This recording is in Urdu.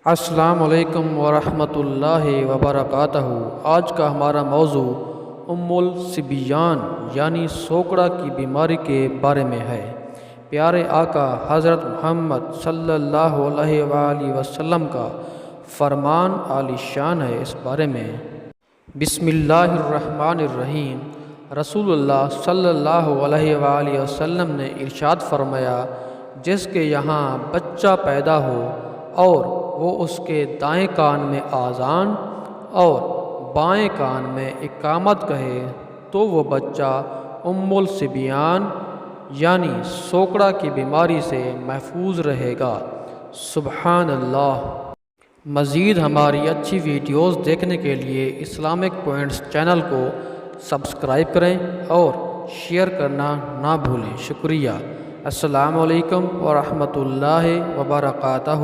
السلام علیکم ورحمۃ اللہ وبرکاتہ۔ آج کا ہمارا موضوع الصبیان یعنی سوکڑا کی بیماری کے بارے میں ہے۔ پیارے آقا حضرت محمد صلی اللہ علیہ وآلہ وسلم کا فرمان عالی شان ہے اس بارے میں۔ بسم اللہ الرحمن الرحیم۔ رسول اللہ صلی اللہ علیہ وآلہ وسلم نے ارشاد فرمایا، جس کے یہاں بچہ پیدا ہو اور وہ اس کے دائیں کان میں آذان اور بائیں کان میں اقامت کہے تو وہ بچہ الصبیان یعنی سوکڑا کی بیماری سے محفوظ رہے گا۔ سبحان اللہ۔ مزید ہماری اچھی ویڈیوز دیکھنے کے لیے اسلامک پوائنٹس چینل کو سبسکرائب کریں اور شیئر کرنا نہ بھولیں۔ شکریہ۔ السلام علیکم ورحمۃ اللہ وبرکاتہ۔